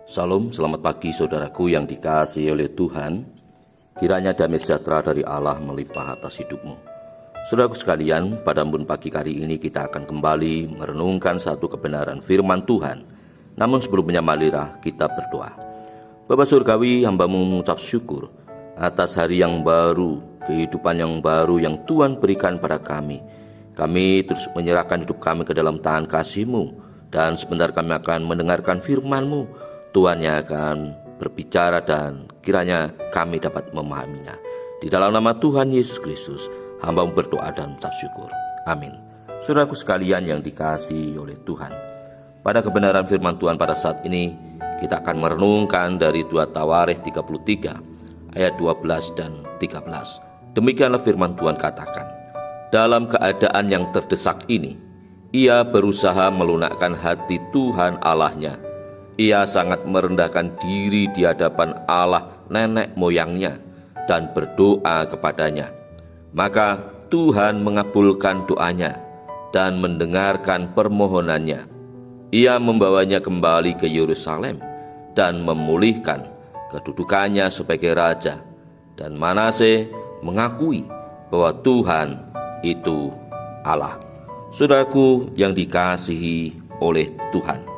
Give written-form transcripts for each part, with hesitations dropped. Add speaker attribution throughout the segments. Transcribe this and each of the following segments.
Speaker 1: Salam, selamat pagi saudaraku yang dikasihi oleh Tuhan. Kiranya damai sejahtera dari Allah melimpah atas hidupmu. Saudaraku sekalian, pada embun pagi kali ini kita akan kembali merenungkan satu kebenaran firman Tuhan. Namun sebelum menyamalirah, kita berdoa. Bapa Surgawi, hamba-Mu mengucap syukur atas hari yang baru, kehidupan yang baru yang Tuhan berikan pada kami. Kami terus menyerahkan hidup kami ke dalam tangan kasih-Mu, dan sebentar kami akan mendengarkan firman-Mu. Tuhan yang akan berbicara dan kiranya kami dapat memahaminya. Di dalam nama Tuhan Yesus Kristus, hamba berdoa dan mengucap syukur. Amin. Saudaraku sekalian yang dikasihi oleh Tuhan, pada kebenaran firman Tuhan pada saat ini, kita akan merenungkan dari 2 Tawarikh 33, ayat 12 dan 13. Demikianlah firman Tuhan katakan, dalam keadaan yang terdesak ini, ia berusaha melunakkan hati Tuhan Allahnya. Ia sangat merendahkan diri di hadapan Allah nenek moyangnya dan berdoa kepadanya. Maka Tuhan mengabulkan doanya dan mendengarkan permohonannya. Ia membawanya kembali ke Yerusalem dan memulihkan kedudukannya sebagai raja. Dan Manasye mengakui bahwa Tuhan itu Allah. Saudaraku yang dikasihi oleh Tuhan,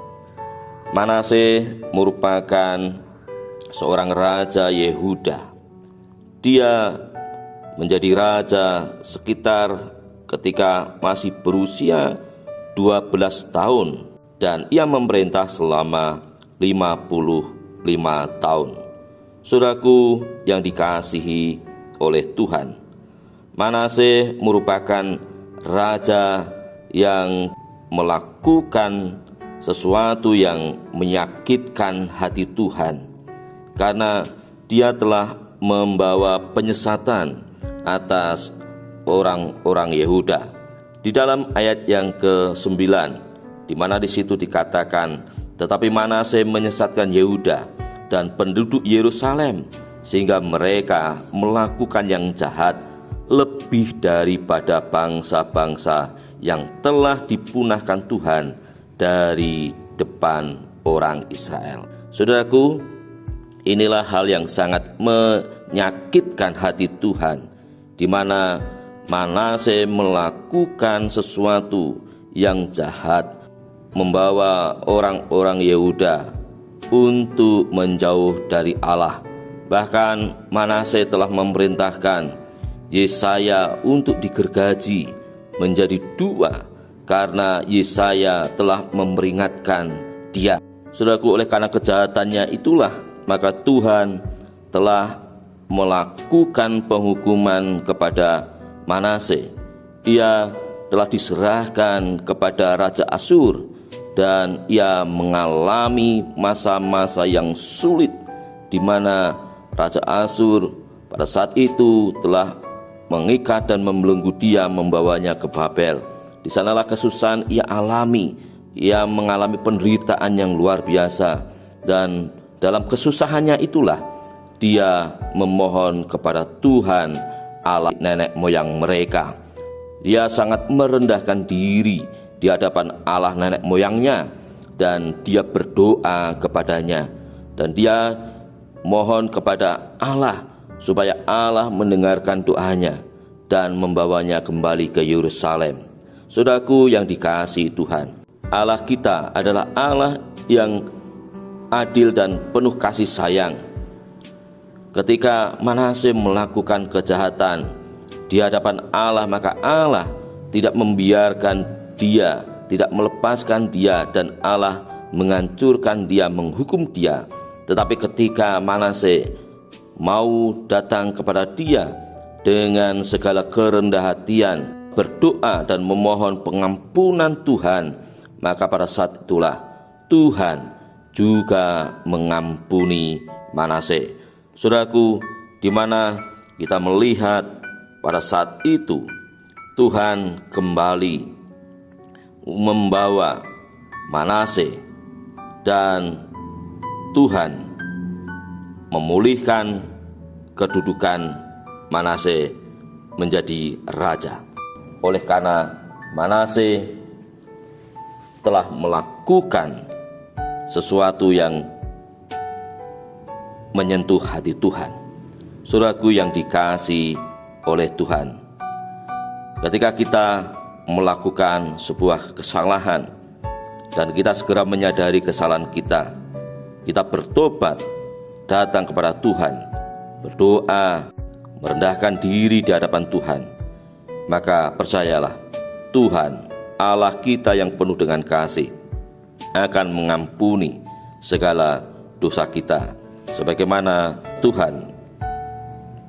Speaker 1: Manasye merupakan seorang raja Yehuda. Dia menjadi raja sekitar ketika masih berusia 12 tahun dan ia memerintah selama 55 tahun. Saudaraku yang dikasihi oleh Tuhan, Manasye merupakan raja yang melakukan sesuatu yang menyakitkan hati Tuhan, karena dia telah membawa penyesatan atas orang-orang Yehuda. Di dalam ayat yang ke-9, di mana di situ dikatakan, tetapi Manasye menyesatkan Yehuda dan penduduk Yerusalem, sehingga mereka melakukan yang jahat lebih daripada bangsa-bangsa yang telah dipunahkan Tuhan dari depan orang Israel. Saudaraku, inilah hal yang sangat menyakitkan hati Tuhan, di mana Manasye melakukan sesuatu yang jahat, membawa orang-orang Yehuda untuk menjauh dari Allah. Bahkan Manasye telah memerintahkan Yesaya untuk digergaji menjadi 2 karena Yesaya telah memperingatkan dia. Saudaraku, oleh karena kejahatannya itulah maka Tuhan telah melakukan penghukuman kepada Manasye. Ia telah diserahkan kepada Raja Asyur dan ia mengalami masa-masa yang sulit, di mana Raja Asyur pada saat itu telah mengikat dan membelenggu dia, membawanya ke Babel. Di sanalah kesusahan ia alami. Ia mengalami penderitaan yang luar biasa, dan dalam kesusahannya itulah dia memohon kepada Tuhan Allah nenek moyang mereka. Dia sangat merendahkan diri di hadapan Allah nenek moyangnya, dan dia berdoa kepadanya, dan dia mohon kepada Allah supaya Allah mendengarkan doanya dan membawanya kembali ke Yerusalem. Saudaraku yang dikasihi Tuhan, Allah kita adalah Allah yang adil dan penuh kasih sayang. Ketika Manasye melakukan kejahatan di hadapan Allah, maka Allah tidak membiarkan dia, tidak melepaskan dia, dan Allah menghancurkan dia, menghukum dia. Tetapi ketika Manasye mau datang kepada dia dengan segala kerendah hatian, berdoa dan memohon pengampunan Tuhan, maka pada saat itulah Tuhan juga mengampuni Manasye. Saudaraku, di mana kita melihat pada saat itu Tuhan kembali membawa Manasye dan Tuhan memulihkan kedudukan Manasye menjadi raja. Oleh karena Manasye telah melakukan sesuatu yang menyentuh hati Tuhan. Saudaraku yang dikasihi oleh Tuhan, ketika kita melakukan sebuah kesalahan dan kita segera menyadari kesalahan kita bertobat, datang kepada Tuhan, berdoa, merendahkan diri di hadapan Tuhan, maka percayalah, Tuhan Allah kita yang penuh dengan kasih akan mengampuni segala dosa kita, sebagaimana Tuhan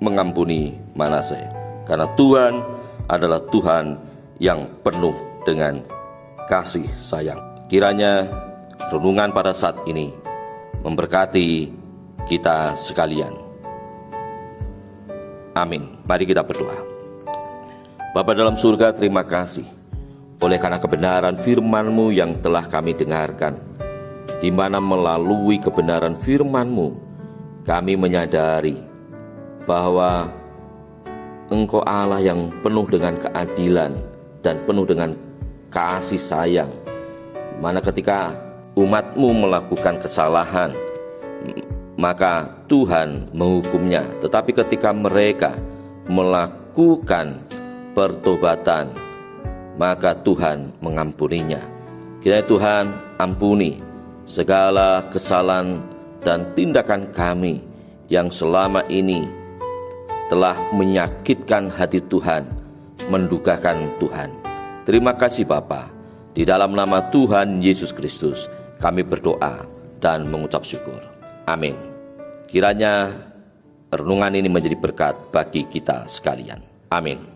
Speaker 1: mengampuni Manase. Karena Tuhan adalah Tuhan yang penuh dengan kasih sayang. Kiranya renungan pada saat ini memberkati kita sekalian. Amin. Mari kita berdoa. Bapa dalam surga, terima kasih oleh karena kebenaran firman-Mu yang telah kami dengarkan, di mana melalui kebenaran firman-Mu kami menyadari bahwa Engkau Allah yang penuh dengan keadilan dan penuh dengan kasih sayang, di mana ketika umat-Mu melakukan kesalahan, maka Tuhan menghukumnya. Tetapi ketika mereka melakukan pertobatan, maka Tuhan mengampuninya. Kiranya Tuhan ampuni segala kesalahan dan tindakan kami yang selama ini telah menyakitkan hati Tuhan, mendukakan Tuhan. Terima kasih Bapa. Di dalam nama Tuhan Yesus Kristus kami berdoa dan mengucap syukur. Amin. Kiranya renungan ini menjadi berkat bagi kita sekalian. Amin.